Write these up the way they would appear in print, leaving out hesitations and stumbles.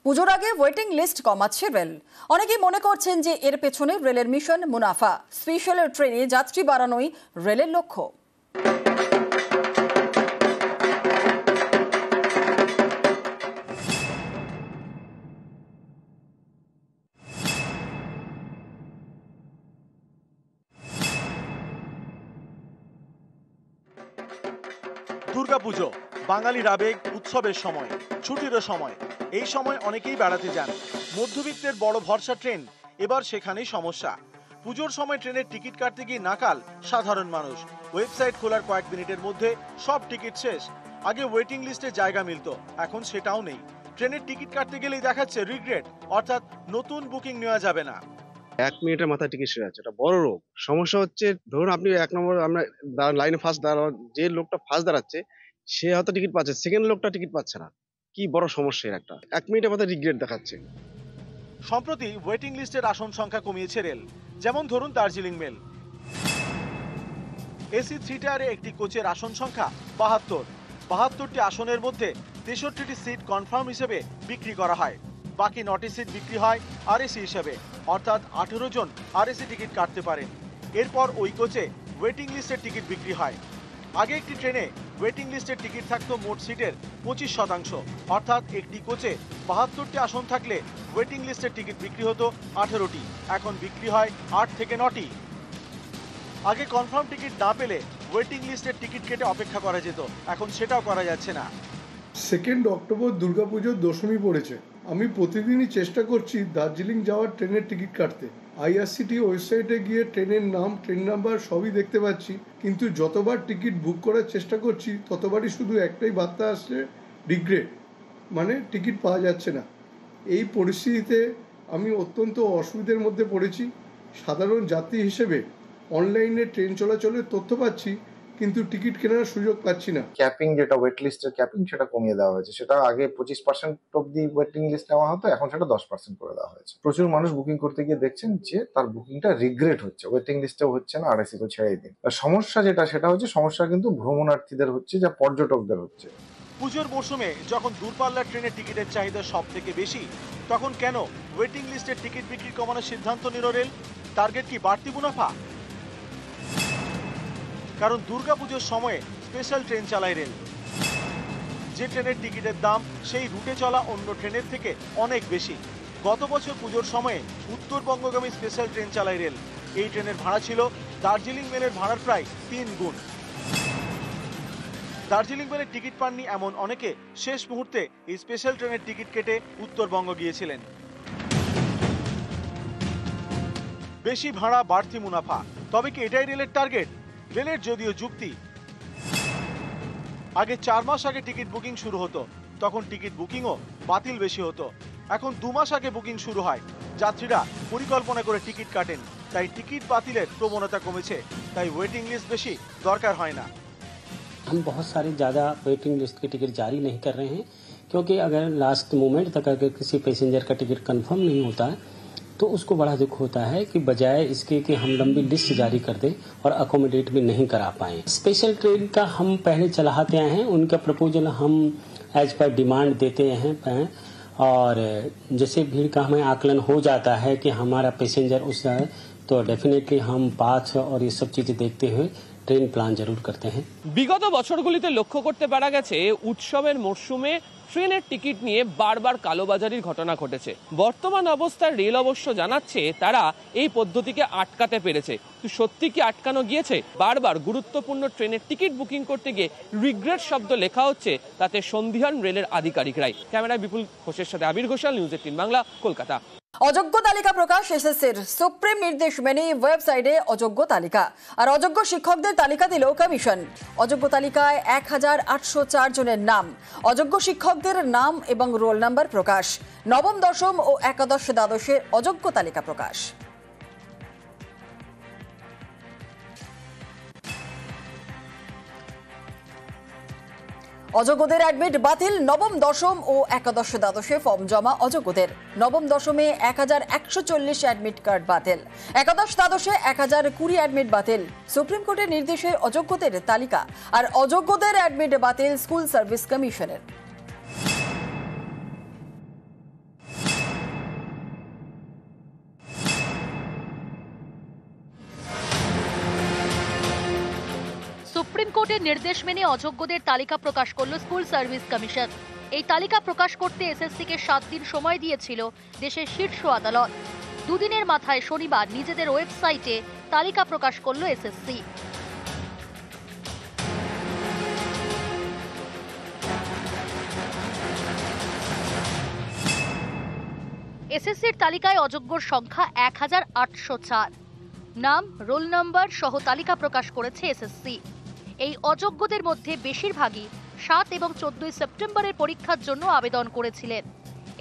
পুজোর আগে waiting list কমাচ্ছে rail. অনেকেই মনে করছেন যে এর পেছনে রেলের মিশন মুনাফা। স্পেশাল ট্রেনে যাত্রী বাড়ানোই রেলের লক্ষ্য। দুর্গাপুজো বাঙালির আবেগ, উৎসবের সময়, ছুটিরও সময়। এই সময় অনেকেই বেড়াতে যান। মধ্যবিত্তের বড় ভরসা ট্রেন, এবার সেখানেই সমস্যা। পুজোর সময় ট্রেনের টিকিট কাটতে গিয়ে নাকাল সাধারণ মানুষ। ওয়েবসাইট খোলার কয়েক মিনিটের মধ্যে সব টিকিট শেষ। আগে ওয়েটিং লিস্টে জায়গা মিলত, এখন সেটাও নেই। ট্রেনের টিকিট কাটতে গেলেই দেখাচ্ছে রিগ্রেট, অর্থাৎ নতুন বুকিং নেওয়া যাবে না। 1 মিনিটের মাথায় টিকিট শেষ আছে, এটা বড় রোগ। সমস্যা হচ্ছে, ধরুন আপনি 1 নম্বর আমরা লাইনে ফার্স্ট যে লোকটা ফার্স্ট দাঁড়াচ্ছে সে হয়তো টিকিট পাচ্ছে, সেকেন্ড লোকটা টিকিট পাচ্ছে না। কি বড় সমস্যা একটা, 1 মিনিটের মাথায় রিগ্রেট দেখাচ্ছে। সম্প্রতি ওয়েটিং লিস্টের আসন সংখ্যা কমিয়েছে রেল। যেমন ধরুন দার্জিলিং মেল, এসি 3 টায়ারে একটি কোচের আসন সংখ্যা 72টি আসনের মধ্যে 63টি সিট কনফার্ম হিসেবে বিক্রি করা হয়। বাকি 9টি সিট বিক্রি হয় আরএসি হিসেবে, অর্থাৎ 18 জন আরএসি টিকিট কাটতে পারেন। এরপর ওই কোচে ওয়েটিং লিস্টের টিকিট বিক্রি হয়। আগে একটি ট্রেনে ওয়েটিং লিস্টের টিকিট থাকতো মোট সিটের 25%, অর্থাৎ একটি কোচে 72টি আসন থাকলে ওয়েটিং লিস্টের টিকিট বিক্রি হতো 18টি, এখন বিক্রি হয় 8 থেকে 9টি। আগে কনফার্ম টিকিট না পেলে ওয়েটিং লিস্টের টিকিট কেটে অপেক্ষা করা যেত, এখন সেটাও করা যাচ্ছে না। 2 অক্টোবর দুর্গাপুজোর দশমী পড়েছে। আমি প্রতিদিনই চেষ্টা করছি দার্জিলিং যাওয়ার ট্রেনের টিকিট কাটতে। আইআরসিটি ওয়েবসাইটে গিয়ে ট্রেনের নাম, ট্রেন নাম্বার সবই দেখতে পাচ্ছি, কিন্তু যতবার টিকিট বুক করার চেষ্টা করছি ততবারই শুধু একটাই বার্তা আসছে, রিগ্রেট, মানে টিকিট পাওয়া যাচ্ছে না। এই পরিস্থিতিতে আমি অত্যন্ত অসুবিধার মধ্যে পড়েছি। সাধারণ যাত্রী হিসেবে অনলাইনে ট্রেন চলাচলের তথ্য পাচ্ছি, কিন্তু টিকিট কেনার সুযোগ পাচ্ছি না। ক্যাপিং, যেটা ওয়েট লিস্টের ক্যাপিং, সেটা কমিয়ে দেওয়া হয়েছে। সেটা আগে 25% অব্দি ওয়েটিং লিস্ট নেওয়া হতো, এখন সেটা 10% করে দেওয়া হয়েছে। প্রচুর মানুষ বুকিং করতে গিয়ে দেখছেন যে তার বুকিংটা রিগ্রেট হচ্ছে, ওয়েটিং লিস্টেও হচ্ছে না, আরএসি তো ছেড়েই দিন। সমস্যা সেটা হচ্ছে, সমস্যা কিন্তু ভ্রমণার্থীদের হচ্ছে, যা পর্যটকদের হচ্ছে। পুজোর মরশুমে যখন দূরপাল্লার ট্রেনের টিকিটের চাহিদা সব থেকে বেশি, তখন কেন ওয়েটিং লিস্টের টিকিট বিক্রি কমানোর সিদ্ধান্ত নিল রেল? টার্গেট কি বাড়তি মুনাফা? কারণ দুর্গাপুজোর সময়ে স্পেশাল ট্রেন চালায় রেল। যে ট্রেনের টিকিটের দাম সেই রুটে চলা অন্য ট্রেনের থেকে অনেক বেশি। গত বছর পুজোর সময়ে উত্তরবঙ্গগামী স্পেশাল ট্রেন চালায় রেল। এই ট্রেনের ভাড়া ছিল দার্জিলিং মেলের ভাড়ার প্রায় 3 গুণ। দার্জিলিং মেলের টিকিট পাননি এমন অনেকে শেষ মুহূর্তে এই স্পেশাল ট্রেনের টিকিট কেটে উত্তরবঙ্গ গিয়েছিলেন। বেশি ভাড়া, বাড়তি মুনাফা, তবে কি এটাই রেলের টার্গেট? রেলের যদিও যুক্তি, আগে 4 মাস আগে টিকিট বুকিং শুরু হতো, তখন টিকিট বুকিংও বাতিল বেশি হতো। এখন 2 মাস আগে বুকিং শুরু হয়। যাত্রীরা পরিকল্পনা করে টিকিট কাটেন, তাই টিকিট বাতিলের প্রবণতা কমেছে। তাই ওয়েটিং লিস্ট বেশি দরকার হয় না। हम बहुत सारे ज़्यादा वेटिंग लिस्ट के टिकट जारी नहीं कर रहे हैं, क्योंकि अगर लास्ट मोमेंट तक अगर किसी पैसेंजर का टिकट कंफर्म नहीं होता है तो उसको बड़ा दुख होता है कि बजाय इसके कि हम लंबी लिस्ट जारी कर दें और अकोमोडेट भी नहीं करा पाएँ। स्पेशल ट्रेन का हम पहले चलाते आए हैं, उनका प्रपोजल हम एज पर डिमांड देते हैं, और जैसे भीड़ का हमें आकलन हो जाता है कि हमारा पैसेंजर उस तो डेफिनेटली हम पाथ और ये सब चीज़ें देखते हुए ট্রেন প্ল্যান জরুর করতে हैं। বিগত বছরগুলিতে লক্ষ্য করতে পারা গেছে উৎসবের মরশুমে ট্রেনের টিকিট নিয়ে বারবার কালোবাজারির ঘটনা ঘটেছে। বর্তমান অবস্থায় রেল অবশ্য জানাচ্ছে তারা এই পদ্ধতিকে আটকাতে পেরেছে। তো সত্যি কি আটকানো গিয়েছে? বারবার গুরুত্বপূর্ণ ট্রেনের টিকিট বুকিং করতে গিয়ে রিগ্রেট শব্দ লেখা হচ্ছে, তাতে সন্দিহান রেলের আধিকারিকরাই। ক্যামেরায় বিপুল ঘোষের সাথে আবির ঘোষাল, নিউজ 18 বাংলা, কলকাতা। অযোগ্য তালিকা প্রকাশ এসএসসির। সুপ্রিম নির্দেশ মেনে ওয়েবসাইটে অযোগ্য তালিকা, আর অযোগ্য শিক্ষকদের তালিকা দিল কমিশন। অযোগ্য তালিকায় 1804 জনের নাম। অযোগ্য শিক্ষকদের নাম এবং রোল নাম্বার প্রকাশ। নবম, দশম ও একাদশ দ্বাদশের অযোগ্য তালিকা প্রকাশ। অযোগ্যদের অ্যাডমিট বাতিল। নবম, দশম ও একাদশ দ্বাদশে ফর্ম জমা অযোগ্যদের। নবম দশমে 1140 অ্যাডমিট কার্ড বাতিল। একাদশ দ্বাদশে 1020 অ্যাডমিট বাতিল। সুপ্রিম কোর্টের নির্দেশে অযোগ্যদের তালিকা আর অযোগ্যদের অ্যাডমিট বাতিল স্কুল সার্ভিস কমিশনের। সুপ্রিম কোর্টের নির্দেশ মেনে অযোগ্যদের তালিকা প্রকাশ করল স্কুল সার্ভিস কমিশন। এই তালিকা প্রকাশ করতে এসএসসিকে 7 দিন সময় দিয়েছিল দেশের শীর্ষ আদালত। দুদিনের মাথায় শনিবার নিজেদের ওয়েবসাইটে তালিকা প্রকাশ করল এসএসসি। এসএসসির তালিকায় অযোগ্যর সংখ্যা 1804। নাম, রোল নম্বর সহ তালিকা প্রকাশ করেছে এসএসসি। এই অযোগ্যদের মধ্যে বেশিরভাগই 7 এবং 14 সেপ্টেম্বরের পরীক্ষার জন্য আবেদন করেছিলেন।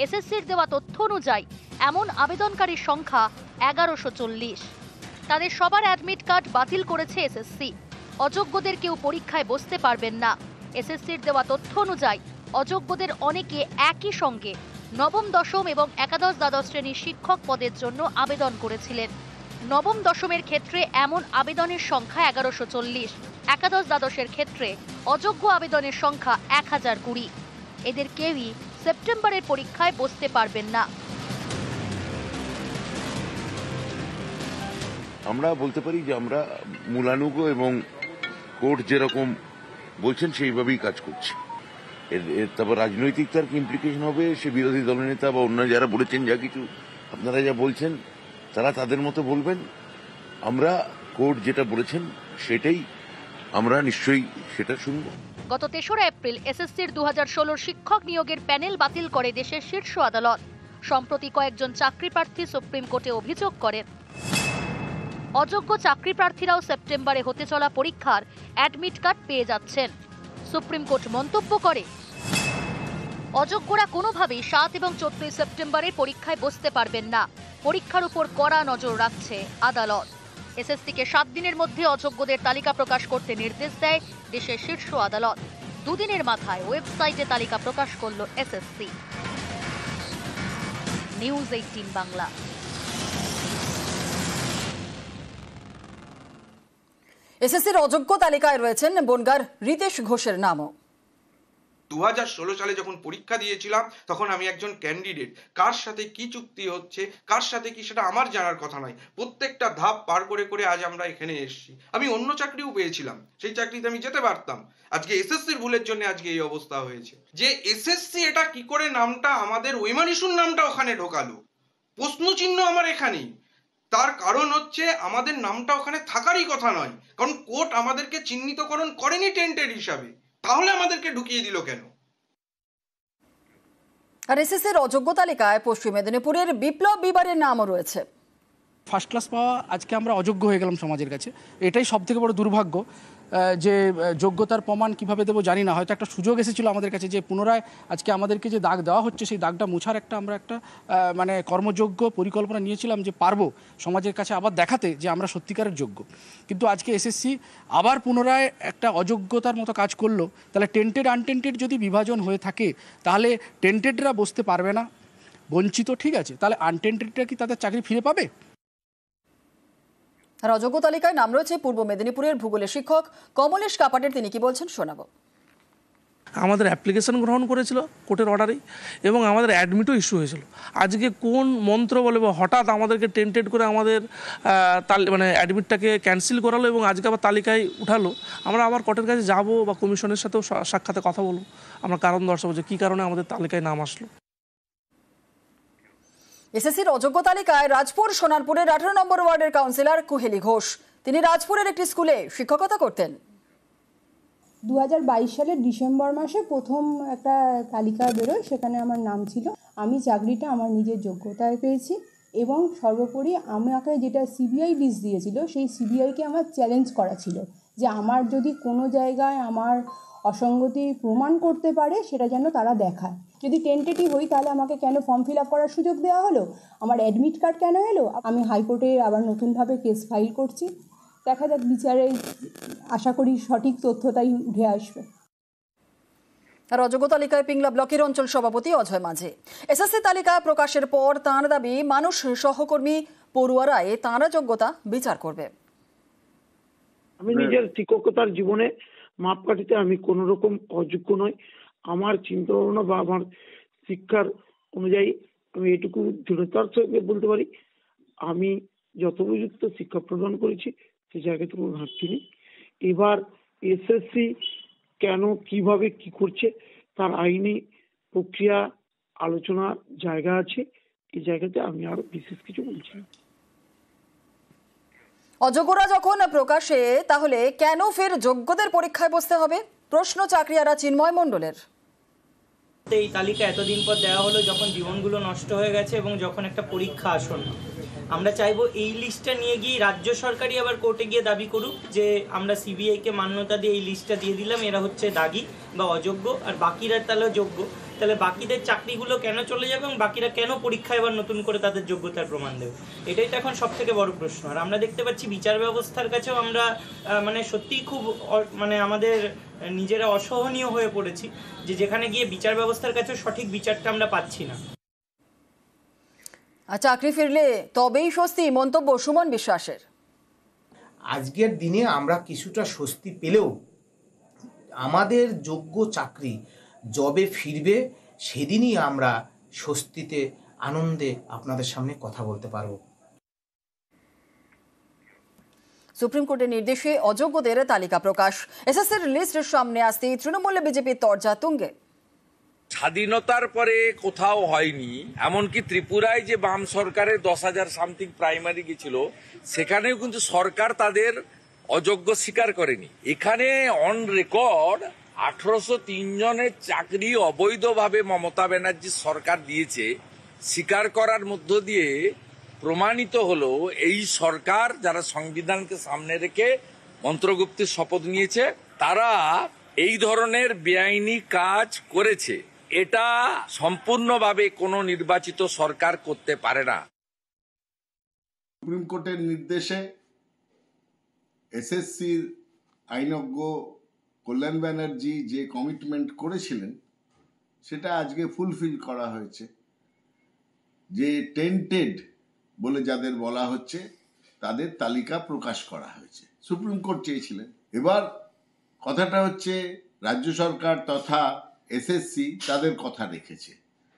এসএসসির দেওয়া তথ্য অনুযায়ী এমন আবেদনকারীর সংখ্যা 1140। তাদের সবার অ্যাডমিট কার্ড বাতিল করেছে এসএসসি। অযোগ্যদের কেউ পরীক্ষায় বসতে পারবেন না। এসএসসির দেওয়া তথ্য অনুযায়ী অযোগ্যদের অনেকে একই সঙ্গে নবম, দশম এবং একাদশ, দ্বাদশ শ্রেণীর শিক্ষক পদের জন্য আবেদন করেছিলেন। নবম, দশমের ক্ষেত্রে এমন আবেদনের সংখ্যা 1140। একাদশ, দ্বাদশের ক্ষেত্রে অযোগ্য আবেদনের সংখ্যা 1020। এদের কেউই সেপ্টেম্বরের পরীক্ষায় বসতে পারবেন না। আমরা বলতে পারি যে আমরা মূলানুগ এবং কোর্ট যেরকম বলছেন সেইভাবেই কাজ করছি। এর তারপর রাজনৈতিক তার কি ইমপ্লিকেশন হবে সে বিরোধী দলনেতা বা অন্য যারা বলেছেন যা কিছু আপনারা যা বলছেন তারা তাদের মতো বলবেন। আমরা কোর্ট যেটা বলেছেন সেটাই আমরা নিশ্চয়ই সেটা শুনব। গত 3রা এপ্রিল এসএসসির 2016 শিক্ষক নিয়োগের প্যানেল বাতিল করে দেশের শীর্ষ আদালত। সম্প্রতি কয়েকজন চাকরি প্রার্থী সুপ্রিম কোর্টে অভিযোগ করেন অযোগ্য চাকরি প্রার্থীরাও সেপ্টেম্বরে হতে চলা পরীক্ষার অ্যাডমিট কার্ড পেয়ে যাচ্ছেন। সুপ্রিম কোর্ট মন্তব্য করে, অযোগ্যরা কোনোভাবেই 7 এবং 14 সেপ্টেম্বরের পরীক্ষায় বসতে পারবেন না। পরীক্ষার উপর কড়া নজর রাখছে আদালত। এসএসসিকে 7 দিনের মধ্যে অযোগ্যদের তালিকা প্রকাশ করতে নির্দেশ দেয় দেশের শীর্ষ আদালত। দুদিনের মাথায় ওয়েবসাইটে তালিকা প্রকাশ করল এসএসসি। নিউজ 18 বাংলা। এসএসসির অযোগ্য তালিকায় রয়েছেন বনগাঁর রিতেশ ঘোষের নামও। 2016 সালে যখন পরীক্ষা দিয়েছিলাম তখন আমি একজন ক্যান্ডিডেট। কার সাথে কি চুক্তি হচ্ছে, কার সাথে কি, সেটা আমার জানার কথা নয়। প্রত্যেকটা ধাপ পার করে করে আজ আমরা এখানে এসেছি। আমি অন্য চাকরিও পেয়েছিলাম, সেই চাকরিতে আমি যেতে পারতাম। আজকে এসএসসির ভুলের জন্য আজকে এই অবস্থা হয়েছে। যে এসএসসি এটা কি করে নামটা আমাদের ওইমানিসুর নামটা ওখানে ঢোকালো, প্রশ্নচিহ্ন আমার এখানেই। তার কারণ হচ্ছে আমাদের নামটা ওখানে থাকারই কথা নয়, কারণ কোর্ট আমাদেরকে চিহ্নিতকরণ করেনি টেন্টেড হিসাবে, তাহলে আমাদেরকে ঢুকিয়ে দিল কেন? আর এসএসসির অযোগ্য তালিকায় পশ্চিম মেদিনীপুরের বিপ্লব বিবারের নামও রয়েছে। ফার্স্ট ক্লাস পাওয়া আজকে আমরা অযোগ্য হয়ে গেলাম সমাজের কাছে। এটাই সবথেকে বড় দুর্ভাগ্য যে যোগ্যতার প্রমাণ কিভাবে দেবো জানি না। হয়তো একটা সুযোগ এসেছিল আমাদের কাছে যে পুনরায় আজকে আমাদেরকে যে দাগ দেওয়া হচ্ছে সেই দাগটা মোছার আমরা একটা মানে কর্মযোগ্য পরিকল্পনা নিয়েছিলাম যে পারবো সমাজের কাছে আবার দেখাতে যে আমরা সত্যিকারের যোগ্য। কিন্তু আজকে এসএসসি আবার পুনরায় একটা অযোগ্যতার মতো কাজ করলো। তাহলে টেন্টেড আনটেন্টেড যদি বিভাজন হয়ে থাকে তাহলে টেন্টেডরা বসতে পারবে না, বঞ্চিত, ঠিক আছে, তাহলে আনটেন্টেডরা কি তাদের চাকরি ফিরে পাবে? আর অযোগ্য তালিকায় নাম রয়েছে পূর্ব মেদিনীপুরের ভূগোলের শিক্ষক কমলেশ কাপাটের। তিনি কি বলছেন শোনাবো। আমাদের অ্যাপ্লিকেশন গ্রহণ করেছিল কোর্টের অর্ডারেই এবং আমাদের অ্যাডমিটও ইস্যু হয়েছিল। আজকে কোন মন্ত্র বলে হঠাৎ আমাদেরকে টেন্টেড করে আমাদের মানে অ্যাডমিটটাকে ক্যান্সেল করালো এবং আজকে আবার তালিকায় উঠালো। আমরা আবার কোর্টের কাছে যাব বা কমিশনের সাথেও সাক্ষাতে কথা বলবো, আমরা কারণ দর্শাবো যে কী কারণে আমাদের তালিকায় নাম আসলো। এসএসসির অযোগ্য তালিকায় রাজপুর সোনারপুরের 18 নম্বর ওয়ার্ডের কাউন্সিলর কুহেলি ঘোষ। তিনি রাজপুরের একটি স্কুলে শিক্ষকতা করতেন। 2022 সালের ডিসেম্বর মাসে প্রথম একটা তালিকা বেরোয়, সেখানে আমার নাম ছিল। আমি চাকরিটা আমার নিজের যোগ্যতায় পেয়েছি এবং সর্বোপরি আমাকে যেটা সিবিআই লিস্ট দিয়েছিল সেই সিবিআইকে আমার চ্যালেঞ্জ করা ছিল যে আমার যদি কোনো জায়গায় আমার অসঙ্গতি প্রমাণ করতে পারে সেটা যেন তারা দেখায়। যদি টেন্টেটিভ হই তাহলে আমাকে কেন ফর্ম ফিল আপ করার সুযোগ দেওয়া হলো, আমার অ্যাডমিট কার্ড কেন এলো। আমি হাইকোর্টে আবার নতুনভাবে কেস ফাইল করছি। দেখা যাক বিচারে, আশা করি সঠিক তথ্যটাই উঠে আসবে। আর অযোগ্য তালিকায় পিংলা ব্লকের অঞ্চল সভাপতি অজয় মাঝি। এসএসসি তালিকা প্রকাশের পর তাঁর দাবি মানুষ সহকর্মী পড়ুয়ারাই তাঁরা যোগ্যতা বিচার করবে। আমি নিজের শিক্ষকতার জীবনে মাপকাঠিতে আমি কোন রকম অযোগ্য নই। আমার চিন্তা ভাবনা বা আমার শিক্ষার অনুযায়ী আমি এটুকু দৃঢ়তার সঙ্গে বলতে পারি আমি যথোপযুক্ত শিক্ষা প্রদান করেছি, সে জায়গায় কোনো ঘাটতি নেই। এবার এসএসসি কেন কিভাবে কি করছে তার আইনি প্রক্রিয়া আলোচনার জায়গা আছে, এই জায়গাতে আমি আরো বিশেষ কিছু বলছি না। অযোগ্যরা যখন প্রকাশে, তাহলে কেন ফের যোগ্যদের পরীক্ষায় বসতে হবে? প্রশ্ন চাকরিয়ারা চিন্ময় মণ্ডলের। এই তালিকা এতদিন পর দেওয়া হলো যখন জীবনগুলো নষ্ট হয়ে গেছে এবং যখন একটা পরীক্ষা আসন্ন, আমরা চাইবো এই লিস্টটা নিয়ে গিয়ে রাজ্য সরকারই আবার কোর্টে গিয়ে দাবি করুক যে আমরা সিবিআইকে মান্যতা দিয়ে এই লিস্টটা দিয়ে দিলাম, এরা হচ্ছে দাগী বা অযোগ্য, আর বাকিরা তাহলে যোগ্য। তাহলে বাকিদের চাকরিগুলো কেন চলে যাবে এবং বাকিরা কেন পরীক্ষায় এবার নতুন করে তাদের যোগ্যতার প্রমাণ দেবে? এটাই তো এখন সব থেকে বড় প্রশ্ন। আর আমরা দেখতে পাচ্ছি বিচার ব্যবস্থার কাছেও আমরা মানে সত্যিই খুব মানে আমাদের নিজেরা অসহনীয় হয়ে পড়েছি যে যেখানে গিয়ে বিচার ব্যবস্থার কাছে সঠিক বিচারটা আমরা পাচ্ছি না। চাকরি ফিরলে তবেই স্বস্তি, মন্তব্য সুমন বিশ্বাসের। আজকের দিনে আমরা কিছুটা স্বস্তি পেলেও আমাদের যোগ্য চাকরি জবে ফিরবে সেদিনই আমরা স্বস্তিতে আনন্দে আপনাদের সামনে কথা বলতে পারবো। সুপ্রিম কোর্টের নির্দেশে অযোগ্যদের তালিকা প্রকাশ। এসএসসির লিস্টের সামনে আসতেই তৃণমূলে বিজেপির তরজা তুঙ্গে। স্বাধীনতার পরে কোথাও হয়নি, এমনকি ত্রিপুরায় যে বাম সরকারের 10,000 সামথিং প্রাইমারি গেছিল সেখানেও কিন্তু সরকার তাদের অযোগ্য স্বীকার করেনি। এখানে অন রেকর্ড 1803 জনের চাকরি অবৈধভাবে মমতা ব্যানার্জি সরকার দিয়েছে, স্বীকার করার মধ্য দিয়ে প্রমাণিত হলো এই সরকার যারা সংবিধানকে সামনে রেখে মন্ত্রগুপ্তির শপথ নিয়েছে তারা এই ধরনের বেআইনি কাজ করেছে। এটা সম্পূর্ণভাবে কোনো নির্বাচিত সরকার করতে পারে না। সুপ্রিম কোর্টের নির্দেশে এসএসসির আইনজ্ঞ কল্যাণ ব্যানার্জি যে কমিটমেন্ট করেছিলেন সেটা আজকে ফুলফিল করা হয়েছে। যে টেন্টেড বলে যাদের বলা হচ্ছে তাদের তালিকা প্রকাশ করা হয়েছে। সুপ্রিম কোর্ট চেয়েছিলেন। এবার কথাটা হচ্ছে রাজ্য সরকার তথা এসএসসি তাদের কথা রেখেছে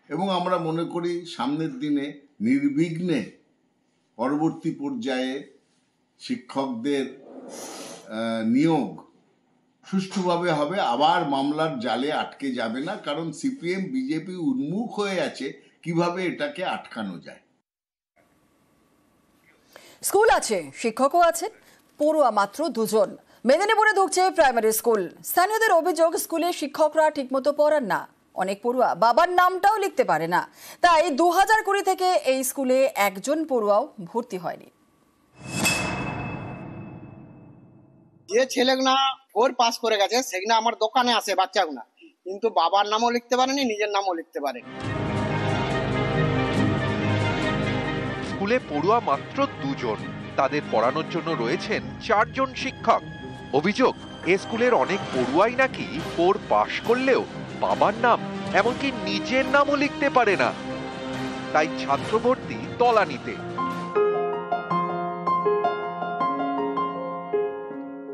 এবং আমরা মনে করি সামনের দিনে নির্বিঘ্নে পরবর্তী পর্যায়ে শিক্ষকদের নিয়োগ সুষ্ঠুভাবে হবে, আবার মামলার জালে আটকে যাবে না, কারণ সিপিএম বিজেপি উন্মুখ হয়ে আছে কিভাবে এটাকে আটকানো যায়। স্কুল আছে, শিক্ষকও আছে, পড়ুয়া মাত্র 2 জন। মেদিনীপুরে ঢুকছে প্রাইমারি স্কুল। স্থানীয়দের অভিযোগ স্কুলে শিক্ষকরা ঠিকমতো পড়ান না, অনেক পড়ুয়া বাবার নামটাও লিখতে পারে না। তাই 2020 থেকে এই স্কুলে একজন পড়ুয়াও ভর্তি হয়নি। যে ছেলেগুনা 4 পাস করে গেছে সেগুলো আমার দোকানে আসে বাচ্চাগুনা, কিন্তু বাবার নামও লিখতে পারেনি, নিজের নামও লিখতে পারেনি। স্কুলে পড়ুয়া মাত্র 2 জন, তাদের পড়ানোর জন্য রয়েছেন 4 জন শিক্ষক। অভিযোগ, এ স্কুলের অনেক পড়ুয়াই নাকি 4 পাস করলেও বাবার নাম এমনকি নিজের নামও লিখতে পারে না, তাই ছাত্র ভর্তি তলানিতে।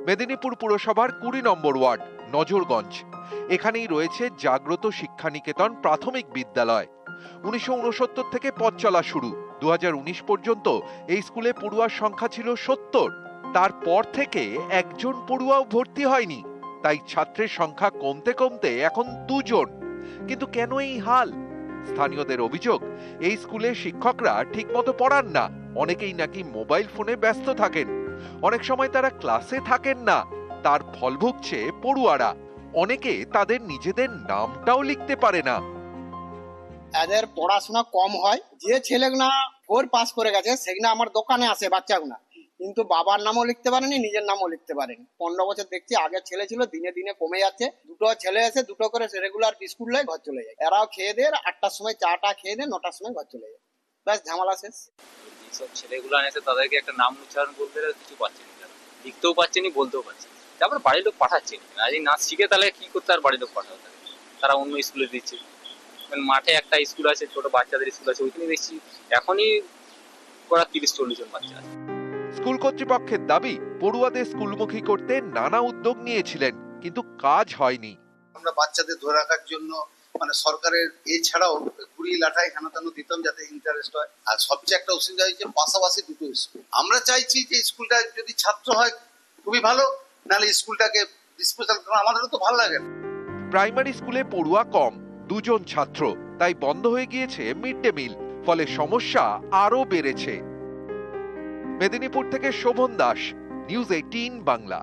মেদিনীপুর পুরসভার 20 নম্বর ওয়ার্ড নজরগঞ্জ, এখানেই রয়েছে জাগ্রত শিক্ষানিকেতন প্রাথমিক বিদ্যালয়। 1969 থেকে পথ চলা শুরু। 2019 পর্যন্ত এই স্কুলে পড়ুয়ার সংখ্যা ছিল 70। তারপর থেকে একজন পড়ুয়াও ভর্তি হয়নি, তাই ছাত্রের সংখ্যা কমতে কমতে এখন 2 জন। কিন্তু কেন এই হাল? স্থানীয়দের অভিযোগ, এই স্কুলে শিক্ষকরা ঠিকমতো পড়ান না, অনেকেই নাকি মোবাইল ফোনে ব্যস্ত থাকেন, অনেক সময় তারা ক্লাসে থাকেন না। তার ফল ভুগছে পড়ুয়ারা, অনেকে তাদের নিজেদের নামটাও লিখতে পারে না। এদের পড়াশোনা কম হয়। যে ছেলেগুনা 4 পাস করে গেছে সেগুলো আমার দোকানে আসে বাচ্চাগুনা, কিন্তু বাবার নামও লিখতে পারেনি, নিজের নামও লিখতে পারেনি। 15 বছর দেখছি, আগের ছেলে ছিল দিনে দিনে কমে যাচ্ছে। 2টো ছেলে এসে 2টো করে রেগুলার বিস্কুট লয়, ঘর চলে যায়। এরাও খেয়ে দিয়ে 8টার সময় চাটা খেয়ে দিয়ে 9টার সময় ঘর চলে যায়, ব্যাস ঝামেলা শেষ। সব ছেলেগুলো এসে তাদেরকে একটা নাম উচ্চারণ করতে কিছু পাচ্ছেনি, লিখতেও পাচ্ছেনি, বলতেও পারছে। তারপরে বাড়ির লোক পাঠাচ্ছে না, যদি না শিখে তাহলে কি করতে আর বাড়ির লোক পাঠাতে, তারা অন্য স্কুলে দিচ্ছে। মাঠে একটা স্কুল আছে, ছোট বাচ্চাদের স্কুল আছে, ওইখানে দেখছি এখনই ওরা 30-40 জন বাচ্চা আছে। স্কুল কর্তৃপক্ষের দাবি, পড়ুয়াদের স্কুলমুখী করতে নানা উদ্যোগ নিয়েছিলেন, কিন্তু কাজ হয়নি। আমরা বাচ্চাদের ধরে রাখার জন্য সরকারের এছাড়াও ঘুড়ি লাঠাই হেনাতানো দিতাম যাতে ইন্টারেস্ট হয়। আর সবচেয়ে একটা অসুবিধা হয়েছে পাশাপাশি 2টো স্কুল। আমরা চাইছি যে স্কুলটা যদি ছাত্র হয় খুবই ভালো, নাহলে স্কুলটাকে ডিসপোজাল করা আমাদেরও তো ভালো লাগে না। প্রাইমারি স্কুলে পড়ুয়া কম, 2 জন ছাত্র, তাই বন্ধ হয়ে গিয়েছে মিড ডে মিল, ফলে সমস্যা আরো বেড়েছে। মেদিনীপুর থেকে শোভন দাস, নিউজ 18 বাংলা।